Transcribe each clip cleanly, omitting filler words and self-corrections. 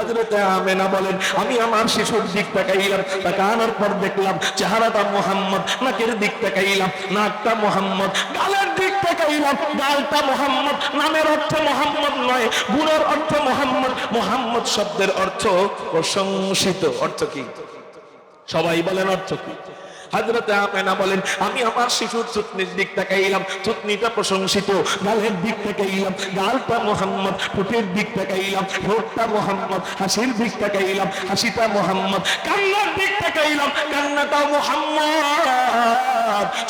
হযরতে আমেনা বলেন আমি আমার শিশুর দিক তাকাইলাম, তাকানোর পর দেখলাম চেহারাটা মুহাম্মদ, নাকের দিক তাকাইলাম নাকটা মুহাম্মদ, গালের দিক তাকাইলাম গালটা মুহাম্মদ। নামের অর্থ মুহাম্মদ নয়, গুণের অর্থ মুহাম্মদ। মুহাম্মদ শব্দের অর্থ প্রশংসিত। অর্থ কি? সবাই বলেন অর্থ কি? হযরতে আমেনা বলেন আমি আমার শিশুর থুতনির দিক তাকাইলাম, থুতনিটা প্রশংসিত। গালের দিক তাকাইলাম, গালটা মুহাম্মদ। ঠোঁটের দিক তাকাইলাম, ঠোঁটটা মুহাম্মদ। হাসির দিক তাকাইলাম, হাসিটা মুহাম্মদ। কান্নার দিক তাকাইলাম, কান্নাটাও মুহাম্মদ।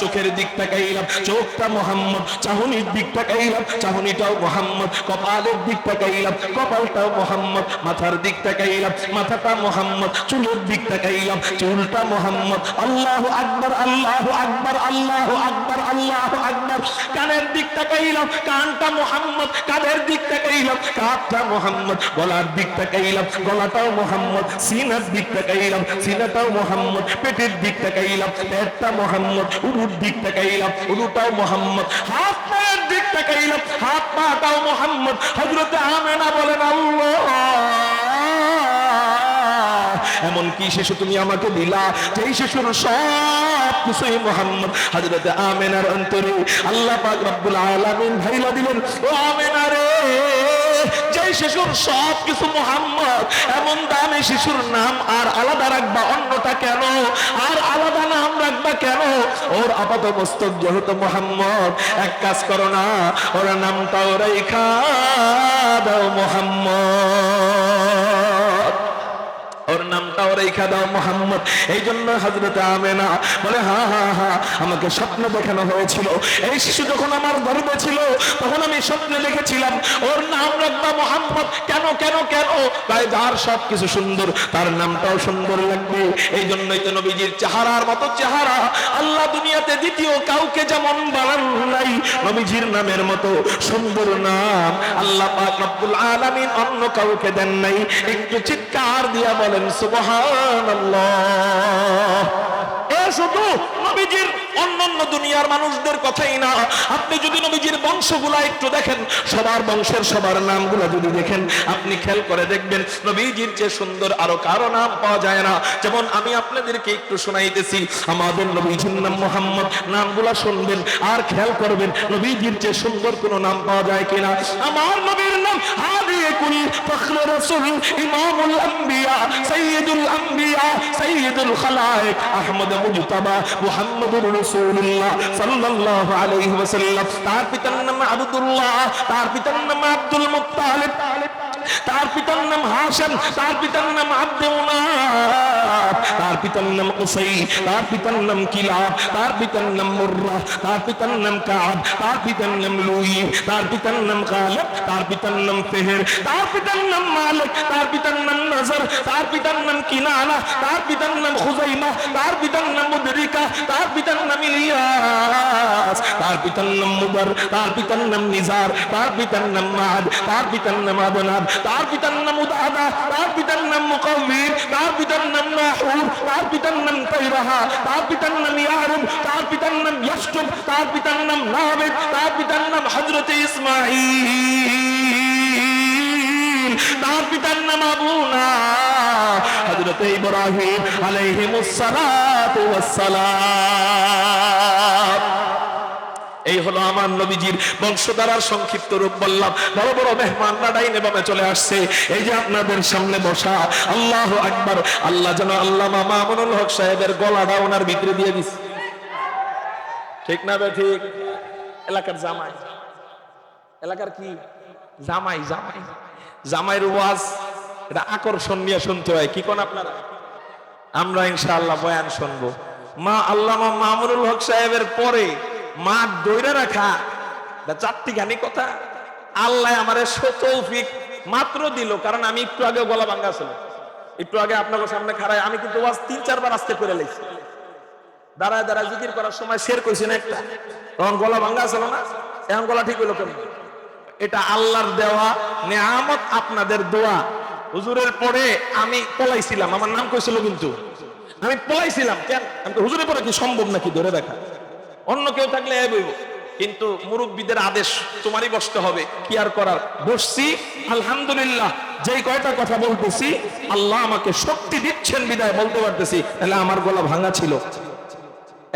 চোখের দিক তাকাইলাম, চোখটা মুহাম্মদ। চাহনির দিক তাকাইলাম, চাহনিটাও মুহাম্মদ। কপালের দিক তাকাইলাম, কপালটাও মুহাম্মদ। মাথার দিক তাকাইলাম, মাথাটা মুহাম্মদ। চুলের দিক তাকাইলাম, চুলটা মুহাম্মদ। আল্লাহু আকবার, আল্লাহু আকবার, আল্লাহু আকবার, আল্লাহু আকবার। কানের দিক তাকাইলাম, কানটা মুহাম্মদ। কানের দিক তাকাইলাম, কানটা মুহাম্মদ। গলার দিক তাকাইলাম, গলাটাও মুহাম্মদ। সিনার দিক তাকাইলাম, সিনাটাও মুহাম্মদ। পেটের দিক তাকাইলাম, পেটটা মুহাম্মদ। উরুর দিক তাকাইলাম, উরুটাও মুহাম্মদ। হাত পায়ের দিক তাকাইলাম, হাত পাটাও মুহাম্মদ। হযরতে আমেনা বলেন আল্লাহ, এমন কি শিশু তুমি আমাকে দিলা যেই শিশুর সব কিছুই মুহাম্মদ। হযরতে আমেনার অন্তরে আল্লাহ পাক রব্বুল আলামিন ভাইলা দিলেন, ও আমেনা রে, যেই শিশুর সব কিছু মুহাম্মদ, এমন দামি শিশুর নাম আর আলাদা রাখবা অন্যটা কেন? আর আলাদা নাম রাখবা কেন? ওর আপাত মস্তক যেহেতু মুহাম্মদ, এক কাজ করো না, ওর নামটাও রাইখা দাও মুহাম্মদ। ওর নামটাও রেখা দাও মুহাম্মদ। এই জন্য হযরতে আমেনা বলে হ্যাঁ হ্যাঁ হ্যাঁ, আমাকে স্বপ্ন দেখানো হয়েছিল। এই শিশু যখন আমার গর্ভে ছিল তখন আমি স্বপ্নে দেখেছিলাম ওর নাম রাখবা মুহাম্মদ। কেন কেন কেন? তাই যার সব কিছু সুন্দর তার নামটাও সুন্দর লাগবে। এই জন্যই তো নবীজির চেহারার মতো চেহারা আল্লাহ দুনিয়াতে দ্বিতীয় কাউকে যেমন বানান নাই, নবীজির নামের মতো সুন্দর নাম আল্লাহ পাক রব্বুল আলামিন অন্য কাউকে দেন নাই। একটু চিৎকার দিয়া বলেন সুবহানাল্লাহ। এ শুধু নবীজির অন্যান্য দুনিয়ার মানুষদের কথাই না, আপনি যদি নবীজির বংশগুলা একটু দেখেন, সবার বংশের সবার নামগুলা যদি দেখেন, আপনি খেয়াল করে দেখবেন নবীজির যে সুন্দর আরো কারো নাম পাওয়া যায় না। যেমন আমি আপনাদেরকে একটু শোনাইতেছি, আমাদের নবীজির নাম মুহাম্মদ, নামগুলা শুনবেন আর খেয়াল করবেন নবীজির যে সুন্দর কোনো নাম পাওয়া যায় কিনা। আমার নবীর নাম হাদিকুল ফখর রাসূল ইমামুল আম্বিয়া সাইয়্যিদুল আম্বিয়া সাইয়্যিদুল খালায়েক আহমদ মুজতাবা মুহাম্মদুর রাসূলুল্লাহ সাল্লাল্লাহু আলাইহি ওয়াসাল্লাম। তার পিতার নাম আব্দুল্লাহ, তার পিতার নাম আব্দুল মুত্তালিব, তার পিতার নাম হাশিম, তার পিতার নাম আব্দুল মুনাফ, তার পিতার নাম কুসাই, তার পিতার নাম কিলাব, তার পিতার নাম মুররা, তার পিতার নাম কাব, তার পিতার নাম লুই, তার পিতার নাম গালিব, তার পিতার নাম ফিহর, তার পিতার নাম মালিক, তার পিতার নাম নজর, তার পিতার নাম কিনানা, তার পিতার নাম খুজাইমা, তার পিতার নাম মুদরিকা, তার পিতার নাম ইলিয়াস, তার পিতার নাম মুদার, তার পিতার নাম নিজার, তার পিতার নাম মাদ, তার পিতার নাম আদনাব, তার পিতার নাম উদাদা, তার পিতার নাম মুকাব্বির, তার পিতার নাম নাহুর, তার পিতার নাম তাইরাহা, তার পিতার নাম ইয়ারুব, তার পিতার নাম ইয়াশতুব, তার পিতার নাম নাবিদ, তার পিতার নাম হযরতে ইসমাঈল, তার পিতার নাম আবুনা হযরতে ইব্রাহিম আলাইহিমুস সালাতু ওয়াস সালাম। এই হলো আমার নবীজির বংশধারার সংক্ষিপ্ত রূপ বললাম। বড় বড় মেহমানরা ডাইনে বামে চলে আসছে, এই যে আপনাদের সামনে বসা। আল্লাহু আকবার। আল্লাহ যেন আল্লামা মামুনুল হক সাহেবের গলাটা ওনার ভিতরে দিয়ে দিছে। ঠিক না বে ঠিক? এলাকার জামাই, এলাকার কি জামাই, জামাই জামাইয়ের ওয়াজ এটা আকর্ষণ নিয়ে শুনতে হয়। কি কোন আপনারা? আমরা ইনশাআল্লাহ বয়ান শুনবো। মা আল্লামা মামুনুল হক সাহেবের পরে মা দইরা রাখা চারটি গানি কথা আল্লাহ আমারে তৌফিক মাত্র দিল। কারণ আমি একটু আগে গলা ভাঙ্গা ছিল, একটু আগে আপনাদের সামনে খাড়ায় আমি কিন্তু ওয়াজ 3-4 বার আস্তে করে লাইছি। দাঁড়ায় দাঁড়ায় জিকির করার সময় শের কইছি না একটা, তখন গলা ভাঙ্গা ছিল না, এখন গলা ঠিক হইলো কেমন? এটা আল্লাহর দেওয়া নেয়ামত, আপনাদের দোয়া। হুজুরের পরে আমি পলাইছিলাম, আমার নাম কইছিল কিন্তু আমি পলাইছিলাম। কেন? আমি হুজুরের পরে কি সম্ভব নাকি ধরে রাখা? অন্য কেউ থাকলে এ বইব, কিন্তু মুরব্বীদের আদেশ তোমারই বসতে হবে, কি আর করার। বসছি, আলহামদুলিল্লাহ। যেই কয়টা কথা বলতেছি আল্লাহ আমাকে শক্তি দিচ্ছেন বিদায় বলতে পারতেছি, তাহলে আমার গলা ভাঙা ছিল,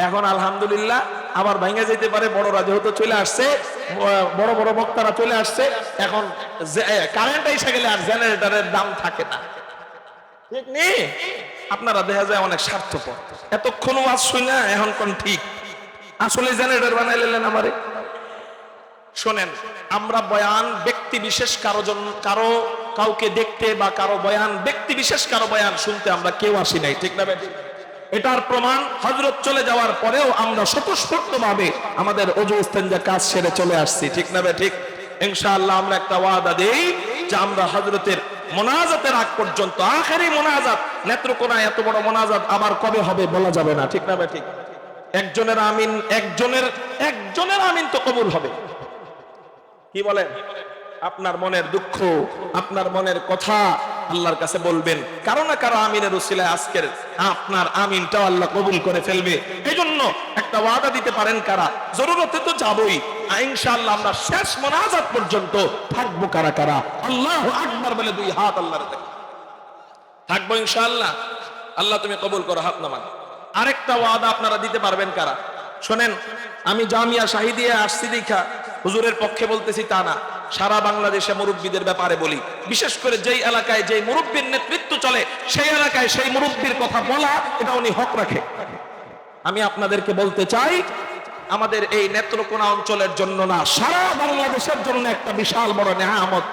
এখন আলহামদুলিল্লাহ আবার ভাঙা যেতে পারে। বড়রা যেহেতু চলে আসছে, বড় বড় বক্তারা চলে আসছে, এখন কারেন্ট এসে গেলে আর জেনারেটরের দাম থাকে না, ঠিক নেই? আপনারা দেখা যায় অনেক স্বার্থপর, এতক্ষণ ওয়াজ শুনে এখন কোন ঠিক আসলে জেনারেটর বানাই নিলেন আমারে। শোনেন, আমরা বয়ান ব্যক্তি বিশেষ কাউকে দেখতে বা কারো বয়ান ব্যক্তি বিশেষ কারো বয়ান শুনতে আমরা কেউ আসি নাই, ঠিক না ভাই? এটার প্রমাণ হযরত চলে যাওয়ার পরেও আমরা স্বতঃস্ফূর্তভাবে আমাদের ওযু ইস্তেঞ্জা কাজ সেরে চলে আসছি, ঠিক না ভাই? ঠিক। ইনশাআল্লাহ আমরা একটা ওয়াদা দেই যে আমরা হযরতের মোনাজাতের আগ পর্যন্ত, আখেরি মোনাজাত, নেত্রকোনায় এত বড় মোনাজাত আবার কবে হবে বলা যাবে না, ঠিক না ভাই? ঠিক। একজনের আমিন তো কবুল হবে। কি বলেন? আপনার মনের দুঃখ, আপনার মনের কথা আল্লাহর কাছে বলবেন, কারো না কারো আমিনের উসিলায় আজকের আপনার আমিনটাও আল্লাহ কবুল করে ফেলবে। এই জন্য একটা ওয়াদা দিতে পারেন কারা? জরুরতে তো যাবই, ইনশাআল্লাহ আমরা শেষ মোনাজাত পর্যন্ত থাকবো কারা কারা? আল্লাহু আকবার বলে দুই হাত আল্লাহর কাছে থাকবো ইনশাআল্লাহ। আল্লাহ তুমি কবুল করো, হাত নামান। আরেকটা ওয়াদা আপনারা দিতে পারবেন কারা? শোনেন, আমি জামিয়া শাহিদিয়া আসছি দেখা হুজুরের পক্ষে বলতেছি তা না, সারা বাংলাদেশে মুরব্বীদের ব্যাপারে বলি। বিশেষ করে যেই এলাকায় যেই মুরব্বীর নেতৃত্ব চলে সেই এলাকায় সেই মুরব্বীর কথা বলা, এটা উনি হক রাখে। আমি আপনাদেরকে বলতে চাই, আমাদের এই নেত্রকোনা অঞ্চলের জন্য না, সারা বাংলাদেশের জন্য একটা বিশাল বড় নেয়ামত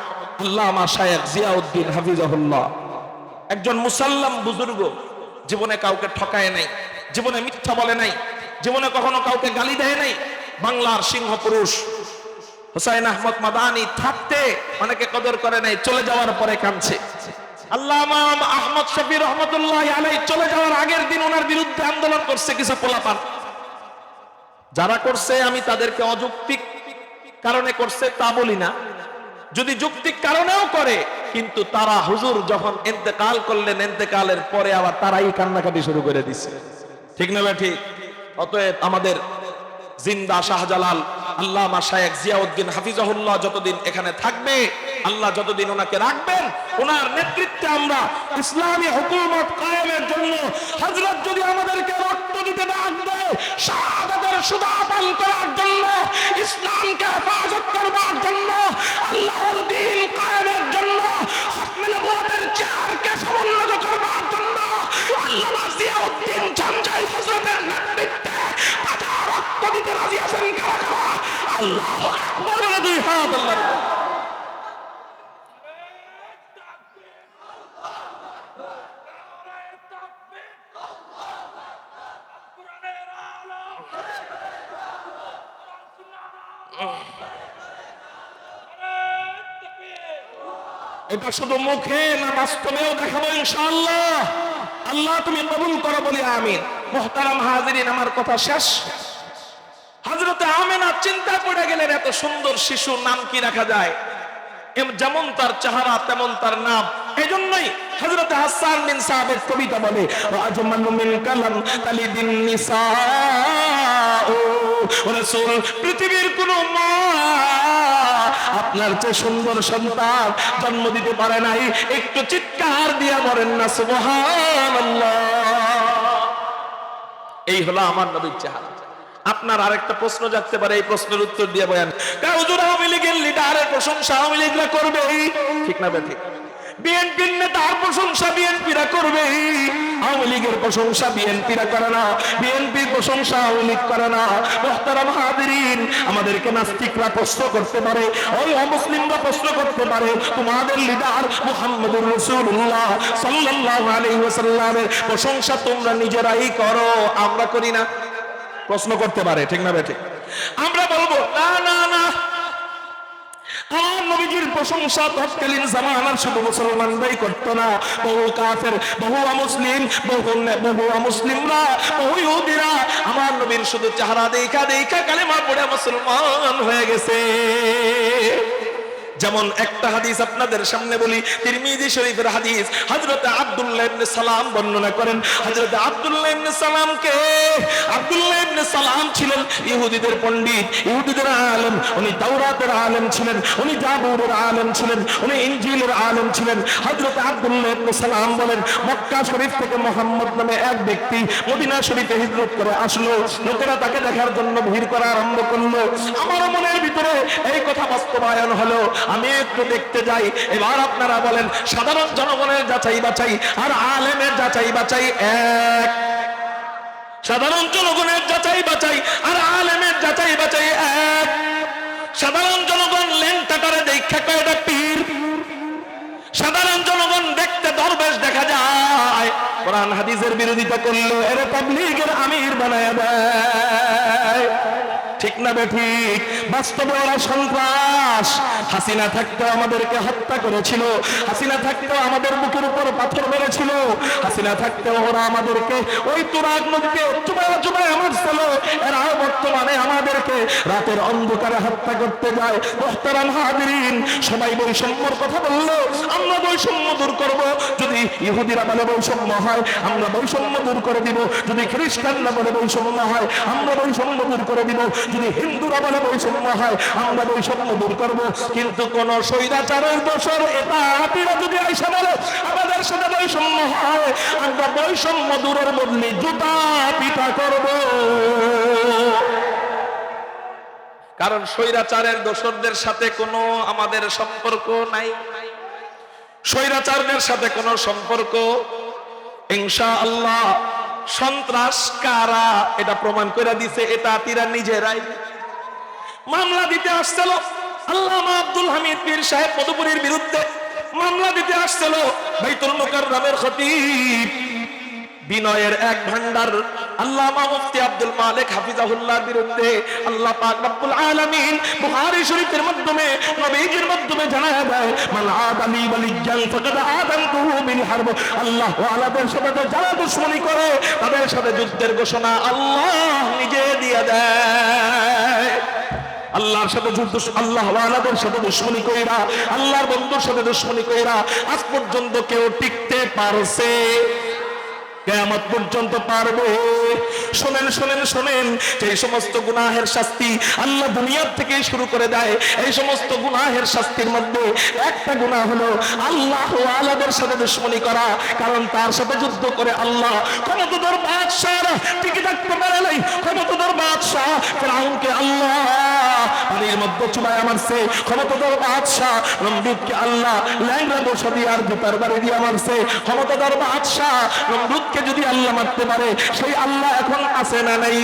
আল্লামা শায়েখ জিয়াউদ্দিন হাফিজাহুল্লাহ। একজন মুসাল্লাম বুজুর্গ, জীবনে কাউকে ঠকায় নাই, জীবনে মিথ্যা বলে নাই, জীবনে কখনো কাউকে গালি দেয় নাই। বাংলার সিংহ পুরুষ হুসাইন আহমদ মাদানী থাকতে অনেকে কদর করে নাই, চলে যাওয়ার পরে কাঁদছে। আল্লামা আহমদ শফি রহমতুল্লাহ আলাইহি চলে যাওয়ার আগের দিন ওনার বিরুদ্ধে আন্দোলন করছে কিছু পোলাপান। যারা করছে আমি তাদেরকে অযৌক্তিক কারণে করছে তা বলি না, যদি যৌক্তিক কারণেও করে, কিন্তু তারা হুজুর যখন ইন্তেকাল করলেন, ইন্তেকালের পরে আবার তারাই কান্নাকাটি শুরু করে দিচ্ছে, ঠিক না ভাই? ঠিক। অতএব আমাদের জিন্দা শাহজালাল আল্লামা শায়েখ জিয়াউদ্দিন হাফিজাহুল্লাহ যতদিন এখানে থাকবে, আল্লাহ যতদিন ওনাকে রাখবেন, ওনার নেতৃত্বে আমরা ইসলামী হুকুমত কায়েমের জন্য, হযরত যদি আমাদেরকে রক্ত দিতে ডাক দেয়, শাহাদাতের সুধা পান করার জন্য, ইসলামকে হেফাজত করবার জন্য, আল্লাহর দ্বীন কায়েমের জন্য, হকমে নবুয়তের চেয়ারকে সমুন্নত করবার জন্য আল্লামা জিয়াউদ্দিন চাঞ্চাই হযরতের নেতৃত্বে রক্ত দিতে রাজি আছেন কারা কারা? আল্লাহু আকবার, দুই হাত আল্লাহর। এটা শুধু মুখে না, বাস্তবেও দেখাবো ইনশাআল্লাহ। আল্লাহ তুমি কবুল করো বলি আমিন। মুহতারাম হাজিরিন, আমার কথা শেষ। হযরতে আমেনা চিন্তা পড়ে গেলেন, এত সুন্দর শিশুর নাম কি রাখা যায়? যেমন তার চেহারা তেমন তার নাম। এজন্যই হযরতে হাসান বিন সাবিত কবিতা বলে, আজমানু মিন কালাম তালিদিন নিসা। ও রাসূল, পৃথিবীর কোন মা আপনার চেয়ে সুন্দর সন্তান জন্ম দিতে পারে নাই। একটু চিৎকার দিয়ে বলেন না সুবহানাল্লাহ। এই হলো আমার নবীর চেহারা। আপনার আরেকটা প্রশ্ন জাগতে পারে, এই প্রশ্নের উত্তর দিয়ে বয়ান। হুজুর, আওয়ামী লীগের লিডারের প্রশংসা আওয়ামী লীগরা করবে, ঠিক না ঠিক? বিএনপির নেতার প্রশংসা বিএনপিরা করবে, আওয়ামী লীগের প্রশংসা বিএনপিরা করে না, বিএনপির প্রশংসা আওয়ামী লীগ করে না। মুহতারাম হাজিরিন, আমাদেরকে নাস্তিকরা প্রশ্ন করতে পারে, ওই অমুসলিমরা প্রশ্ন করতে পারে, তোমাদের লিডার মুহাম্মদুর রাসূলুল্লাহ সাল্লাল্লাহু আলাইহি ওয়াসাল্লামের প্রশংসা তোমরা নিজেরাই করো, আমরা করি না? প্রশ্ন করতে পারে, ঠিক না বেঠিক? আমরা বলবো না না না, আমার নবীজির প্রশংসা তৎকালীন জামানার শুধু মুসলমানরাই করতো না, বহু কাফের, বহু অমুসলিমরা, বহু ইহুদিরা আমার নবীর শুধু চেহারা দেখা দেখা কালেমা পড়ে মুসলমান হয়ে গেছে। যেমন একটা হাদিস আপনাদের সামনে বলি, তিরমিজি শরীফের হাদিস। হযরত আব্দুল্লাহ ইবনে সালাম বর্ণনা করেন। হযরত আব্দুল্লাহ ইবনে সালামকে, আব্দুল্লাহ ইবনে সালাম ছিলেন ইহুদিদের পণ্ডিত, ইহুদিদের আলেম। উনি তাওরাতের আলেম ছিলেন, উনি জাবুরের আলেম ছিলেন, উনি ইনজিলের আলেম ছিলেন। হযরত আব্দুল্লাহ ইবনে সালাম বলেন, মক্কা শরীফ থেকে মুহাম্মদ নামে এক ব্যক্তি মদিনা শরীফে হিজরত করে আসলো। লোকেরা তাকে দেখার জন্য ভিড় করা আরম্ভ করলো। আমার মনের ভিতরে এই কথা বাস্তবায়ন হলো, আমি একটু দেখতে যাই। এবার আপনারা বলেন, সাধারণ জনগণের যাচাই বাছাই আর আলেমের যাচাই বাছাই এক? সাধারণ জনগণের যাচাই বাছাই আর আলেমের যাচাই বাছাই এক? সাধারণ জনগণ লেংটাটারে দেখা কয় এটা পীর, সাধারণ জনগণ দেখতে দরবেশ দেখা যায়, কোরআন হাদিসের বিরোধিতা করলো এরা তাবলীগের আমির বানায় দেয়। ঠিক না বেঠিক? বাস্তবে ওরা সন্ত্রাস। হাসিনা থাকতেও আমাদেরকে হত্যা করেছিল, হাসিনা থাকতেও আমাদের বুকের উপর পাথর মেরেছিল, হাসিনা থাকতেও ওরা আমাদেরকে ওই তুরাগ নদীতে চুবায় মারছিল। এরাও বর্তমানে আমাদেরকে রাতের অন্ধকারে হত্যা করতে যায়। মুহতারাম হাজিরিন, সবাই বৈষম্যর কথা বললো, আমরা বৈষম্য দূর করব। যদি ইহুদিরা বলে বৈষম্য হয়, আমরা বৈষম্য দূর করে দিব। যদি খ্রিস্টানরা বলে বৈষম্য হয়, আমরা বৈষম্য দূর করে দিব। যদি হিন্দুরা বলে বৈষম্য হয়, আমরা বৈষম্য দূর করব। কিন্তু কোন স্বৈরাচারের দোষর এটা আপিরা যদি আইসা বলে আমাদের সাথে বৈষম্য হয়, আমরা বৈষম্য দূরের বদলে জুতা পিটা করব। কারণ স্বৈরাচারের দোষরদের সাথে কোনো আমাদের সম্পর্ক নাই, স্বৈরাচারদের সাথে কোনো সম্পর্ক ইনশাআল্লাহ। সন্ত্রাস কারা এটা প্রমাণ করে দিছে এটা তিরা নিজেরাই। মামলা দিতে আসছিল আল্লামা আব্দুল হামিদ পীর সাহেব মধুপুরীর বিরুদ্ধে, মামলা দিতে আসছিল বাইতুল মুকাররমের খতিব, বিনয়ের এক ভান্ডার আল্লামা মুফতি আব্দুল মালিক হাফিজাহুল্লাহর বিরুদ্ধে। আল্লাহ পাক রব্বুল আলামিন বুখারী শরীফের মাধ্যমে নবীজির মাধ্যমে জানায় দেয়, মান আদালি ওয়ালিয়ান ফাকাদ আযানতুহু বিল হারব। আল্লাহ ওয়ালাদের সাথে যারা দুশমনি করে তাদের সাথে যুদ্ধের ঘোষণা আল্লাহ নিজে দিয়ে দেয়। আল্লাহর সাথে যুদ্ধ, আল্লাহ ওয়ালাদের সাথে দুশমনি কইরা, আল্লাহর বন্ধুর সাথে দুশমনি কইরা আজ পর্যন্ত কেউ টিকতে পারছে? কিয়ামত পর্যন্ত পারবে? শুনেন শুনেন শুনেন, এই সমস্ত গুনাহের শাস্তি আল্লাহ দুনিয়ার থেকে শুরু করে দেয়। এই সমস্ত গুনাহের শাস্তির মধ্যে একটা গুনাহ হলো আল্লাহ ওয়ালাদের সাথে দুশমনি করা। কারণ তার সাথে যুদ্ধ করে আল্লাহ ক্ষমতাধর বাদশাহরা টিকে থাকতে পারে নাই। ক্ষমতাধর বাদশাহ ফিরআউনকে আল্লাহ পানির মধ্যে চুবাইয়া মারছে। ক্ষমতাধর বাদশাহ নমরুদকে আল্লাহ ল্যাংড়া বসা দিয়ে আর জুতার বাড়ি দিয়ে মারছে। ক্ষমতাধর বাদশাহ নমরুদ যদি আল্লাহ মারতে পারে, সেই আল্লাহ এখন আছে না নাই?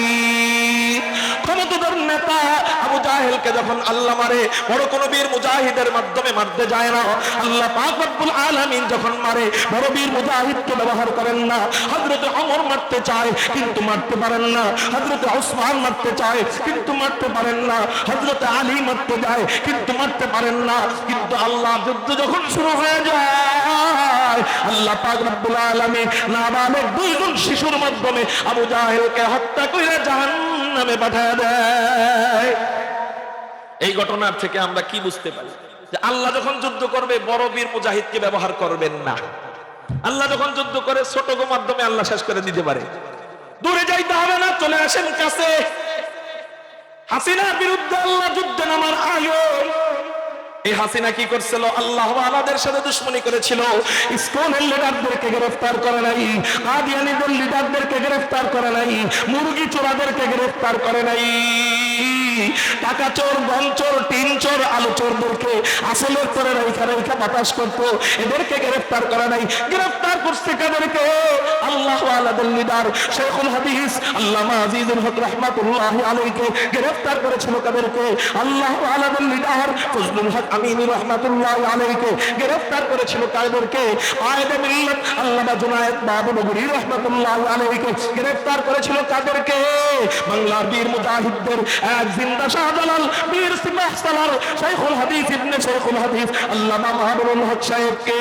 ক্ষমতাধর নেতা আবু জাহেলকে যখন আল্লাহ মারে, বড় কোন বীর মুজাহিদের মাধ্যমে মারতে যায় না। আল্লাহ পাক রব্বুল আলামিন যখন মারে, বড় বীর মুজাহিদকে ব্যবহার করেন না। হযরত ওমর মারতে চায় কিন্তু মারতে পারেন না, হযরত ওসমান মারতে চায় কিন্তু মারতে পারেন না, হযরত আলী মারতে যায় কিন্তু মারতে পারেন না। কিন্তু আল্লাহ যুদ্ধ যখন শুরু হয়ে যায়, আল্লাহ পাক রব্বুল আলামিন নাবালেগ দুইজন শিশুর মাধ্যমে আবু জাহেলকে হত্যা করে জাহান্নামে পাঠিয়ে দেয়। এই ঘটনার থেকে আমরা কি বুঝতে পারি? যে আল্লাহ যখন যুদ্ধ করবে বড় বীর মুজাহিদকে ব্যবহার করবেন না। আল্লাহ যখন যুদ্ধ করে ছোট গো মাধ্যমে আল্লাহ শেষ করে দিতে পারে। দূরে যাইতে হবে না, চলে আসেন কাছে। হাসিনার বিরুদ্ধে আল্লাহ যুদ্ধে নামার আগে এই হাসিনা কি করছিল? আল্লাহ ওয়ালাদের সাথে দুশমনি করেছিল। ইসকনের লিডারদেরকে গ্রেফতার করে নাই, কাদিয়ানীদের লিডারদেরকে গ্রেফতার করে নাই, মুরগি চোরাদেরকে গ্রেফতার করে নাই, টাকা চোর, গম চোর, টিন চোর, আলু চোরদেরকে আসলের করে রেখা রেখা বাতাস করতো, এদেরকে গ্রেফতার করে নাই। গ্রেফতার করছে কাদেরকে? আল্লাহ ওয়ালাদের লিডার শেখুল হাদিস আল্লামা আজিজুল হক রাহমাতুল্লাহি আলাইহিকে গ্রেফতার করেছিল। কাদেরকে? আল্লাহ ওয়ালাদের লিডার ফজলুল হক আমিনী রাহমাতুল্লাহি আলাইহিকে গ্রেফতার করেছিল। কাদেরকে? আয়েদে মিল্লাত আল্লামা জুনায়েদ বাবুনগরী রাহমাতুল্লাহি আলাইহিকে গ্রেফতার করেছিল। কাদেরকে? বাংলার বীর মুজাহিদদের এক জিন্দা শাহজালাল বীর সিপাহ সালার শেখুল হাদিস ইবনে শেখুল হাদিস আল্লামা মাহবুবুল হক সাহেবকে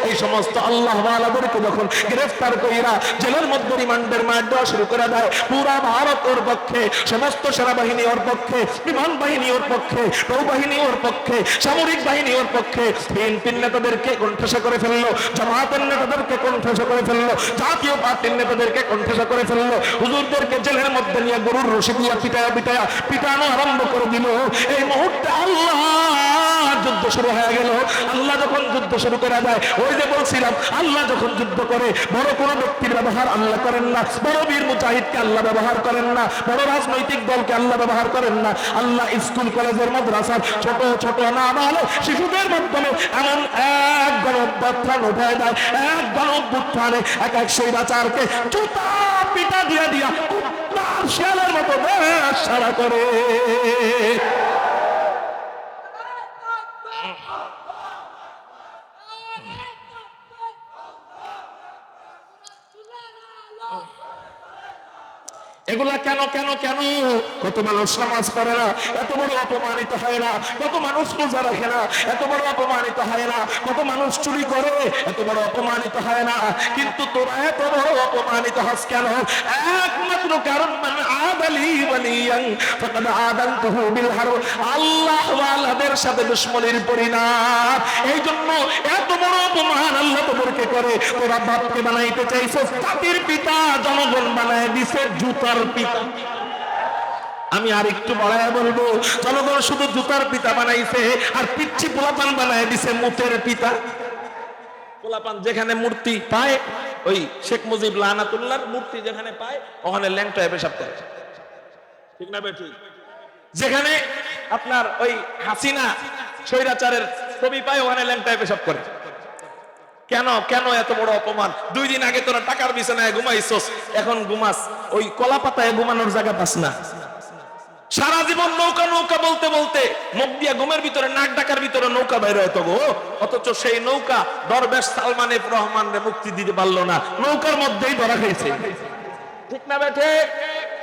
এই সমস্ত আল্লাহ ওয়ালাদেরকে যখন গ্রেফতার কইরা জেলের মধ্যে রিমান্ডের মার দেওয়া শুরু করে দেয়, পুরা ভারত ওর পক্ষে, সমস্ত সেনাবাহিনী ওর পক্ষে, বিমান বাহিনী ওর পক্ষে, নৌবাহিনী ওর পক্ষে, সামরিক বাহিনী ওর পক্ষে। বিএনপির নেতাদেরকে কণ্ঠেসা করে ফেললো, জামাতের নেতাদেরকে কণ্ঠেসা করে ফেললো, জাতীয় পার্টির নেতাদেরকে কণ্ঠেসা করে ফেললো, হুজুরদেরকে জেলের মধ্যে নিয়ে গরুর রশি দিয়া পিটানো আরম্ভ করে দিল। এই মুহূর্তে আল্লাহ যুদ্ধ শুরু হয়ে গেল। আল্লাহ যখন যুদ্ধ শুরু করে দেয়, ওই যে বলছিলাম আল্লাহ যখন যুদ্ধ করে বড় কোনো ব্যক্তির ব্যবহার আল্লাহ করেন না, বড় বীর মুজাহিদকে আল্লাহ ব্যবহার করেন না, বড় রাজনৈতিক দলকে আল্লাহ ব্যবহার করেন না। আল্লাহ স্কুল কলেজের মাদ্রাসার ছোট ছোট নাবালক শিশুদের মাধ্যমে এমন এক গণঅভ্যুত্থান উঠে দেয়, এক গণঅভ্যুত্থানে এক এক সেই বাচারকে জুতা পিটা দিয়া দিয়া কুত্তার শিয়ালের মতো দেশ সারা করে। এগুলা কেন কেন কেন? কত মানুষ নামাজ পড়ে না, এত বড় অপমানিত হয় না, কত মানুষ রোজা রাখে না, এত বড় অপমানিত হয় না, কত মানুষ চুরি করে, এত বড় অপমানিত হয় না, কিন্তু তোরা এত বড় অপমানিত হস কেন? একমাত্র কারণ মানে আদালি ওয়ালিয়ান ফাকাদ আদানতুহু বিল হারব, আল্লাহ ওয়ালাদের সাথে দুশমনির পরিণাম। এই জন্য এত বড় অপমান আল্লাহ তোদেরকে করে। তোরা বাপকে বানাইতে চাইছস জাতির পিতা, জনগণ বানায় দিছে জুতার পিতা। আমি আর একটু বাড়ায় বলবো, জনগণ শুধু জুতার পিতা বানাইছে আর পিচ্ছি পোলাপান বানায় দিছে মুতের পিতা। পোলাপান যেখানে মূর্তি পায়, ওই শেখ মুজিব লানাতুল্লাহর মূর্তি যেখানে পায় ওখানে ল্যাংটায় পেশাব করে, ঠিক না বেঠিক? যেখানে আপনার ওই হাসিনা স্বৈরাচারের ছবি পায় ওখানে ল্যাংটায় পেশাব করে। কেন কেন এত বড় অপমান? 2 দিন আগে তোরা টাকার বিছানায় ঘুমাইছস, এখন ঘুমাস ওই কলা পাতায় ঘুমানোর জায়গা পাস না। সারা জীবন নৌকা নৌকা বলতে বলতে মুখ দিয়া ঘুমের ভিতরে নাক ডাকার ভিতরে নৌকা বাইর হয়তো গো, অথচ সেই নৌকা দরবেশ সালমান এফ রহমান রে মুক্তি দিতে পারলো না, নৌকার মধ্যেই ধরা খাইছে, ঠিক না বেঠে?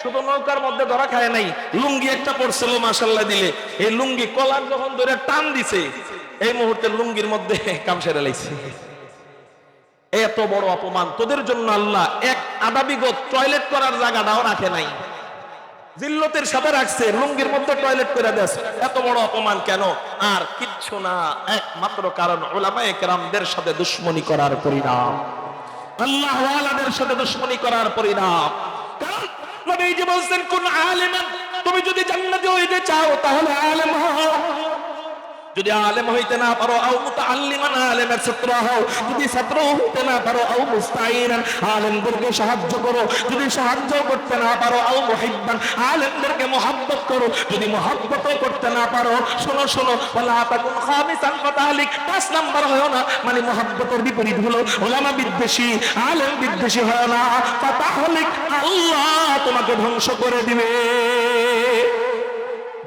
শুধু নৌকার মধ্যে ধরা খায় নাই, লুঙ্গি একটা পড়ছিল মাশাআল্লাহ দিলে, এই লুঙ্গি কলার যখন ধরে টান দিছে এই মুহূর্তে লুঙ্গির মধ্যে কাম সেরে লাইছে। এত বড় অপমান তোদের জন্য আল্লাহ এক আদাবিগত টয়লেট করার জায়গাটাও রাখে নাই, জিল্লতের সাথে রাখছে, লুঙ্গির মধ্যে টয়লেট করে দেস। এত বড় অপমান কেন? আর কিচ্ছু না, একমাত্র কারণ উলামায়ে কেরামদের সাথে দুশমনি করার পরিণাম, আল্লাহ ওয়ালাদের সাথে দুশমনি করার পরিণাম। কারণ নবীজি বলেন কোন আলেমান, তুমি যদি জান্নাতে হইতে চাও তাহলে আলেম হও, যদি আলেম হইতে না পারো আও মুতাআল্লিমান, আলেমের ছাত্র হও, যদি ছাত্র হইতে না পারো আও মুস্তাঈনান, আলেমদেরকে সাহায্য করো, যদি সাহায্য করতে না পারো আও মুহিব্বান, আলেমদেরকে মুহাব্বত করো, যদি মুহাব্বত করতে না পারো শোনো শোনো ওয়ালা তাকুন খামিসান ফাতাহলিক, 5 নাম্বার হয় না, মানে মুহাব্বতের বিপরীত হলো উলামা বিদ্বেষী, আলেম বিদ্বেষী হয় না, ফাতাহলিক, আল্লাহ তোমাকে ধ্বংস করে দিবে।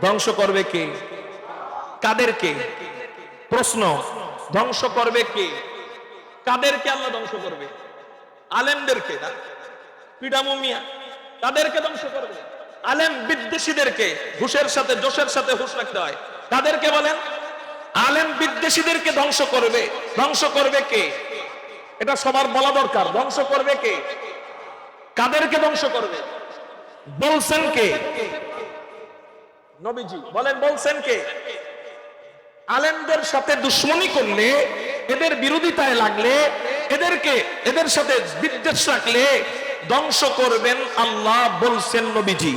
ধ্বংস করবে কে? কাদেরকে? প্রশ্ন, ধ্বংস করবে কে? কাদেরকে আল্লাহ ধ্বংস করবে? আলেমদেরকে না, পিডামো মিয়া তাদেরকে ধ্বংস করবে। আলেম বিদ্বেষীদেরকে, ঘুষের সাথে জোশের সাথে হুঁশ রাখতে হয়, তাদেরকে বলেন আলেম বিদ্বেষীদেরকে ধ্বংস করবে। ধ্বংস করবে কে? এটা সবার বলা দরকার। ধ্বংস করবে কে? কাদেরকে ধ্বংস করবে? বলছেন কে? নবীজি বলেন, বলছেন কে? আলেমদের সাথে দুশ্মনী করলে, এদের বিরোধিতায় লাগলে, এদের সাথে বিদ্বেষ রাখলে ধ্বংস করবেন আল্লাহ, বলছেন নবীজি।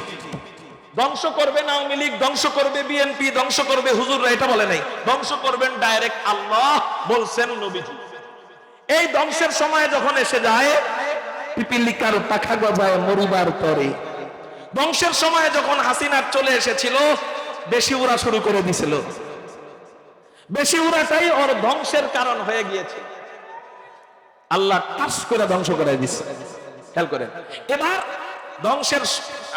ধ্বংস করবেন আওয়ামী লীগ, ধ্বংস করবে বিএনপি, ধ্বংস করবে হুজুররা, এটা বলে নাই। ধ্বংস করবেন ডাইরেক্ট আল্লাহ, বলছেন নবীজি। এই ধ্বংসের সময় যখন এসে যায়, পিপিলিকার পাখা গজায় মরিবার পরে, ধ্বংসের সময় যখন হাসিনার চলে এসেছিল, বেশি উড়া শুরু করে দিছিল। বেশি উড়াটাই ওর ধ্বংসের কারণ হয়ে গিয়েছে। আল্লাহ টাস করে ধ্বংস করে দিচ্ছে। খেয়াল করেন, এবার ধ্বংসের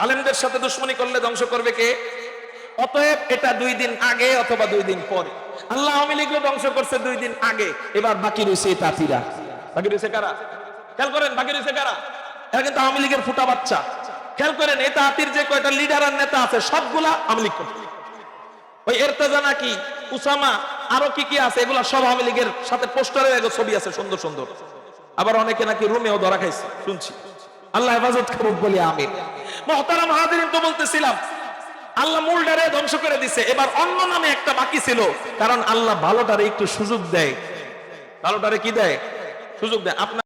আলেমদের সাথে দুশ্মনী করলে ধ্বংস করবে কে? অতএব এটা 2 দিন আগে অথবা 2 দিন পরে। আল্লাহ আওয়ামী লীগকে ধ্বংস করছে 2 দিন আগে, এবার বাকি রয়েছে তাঁতিরা। বাকি রয়েছে কারা? খেয়াল করেন, বাকি রয়েছে কারা? এরা কিন্তু আওয়ামী লীগের ফুটা বাচ্চা। খেয়াল করেন, এই তাঁতির যে কয়টা লিডার আর নেতা আছে সবগুলা আওয়ামী লীগ করছে। ওই এরতেজা নাকি, উসামা, আরো কি কি আছে এগুলা সব আওয়ামী লীগের সাথে পোস্টারের ছবি আছে সুন্দর সুন্দর। আবার অনেকে নাকি রুমেও ধরা খাইছে শুনছি। আল্লাহ হেফাজত করুক বলি আমিন। মুহতারাম হাজিরিন, তো বলতেছিলাম আল্লাহ মূলটারে ধ্বংস করে দিছে, এবার অন্য নামে একটা বাকি ছিল। কারণ আল্লাহ ভালোটারে একটু সুযোগ দেয়, ভালোটারে কি দেয়? সুযোগ দেয়। আপনার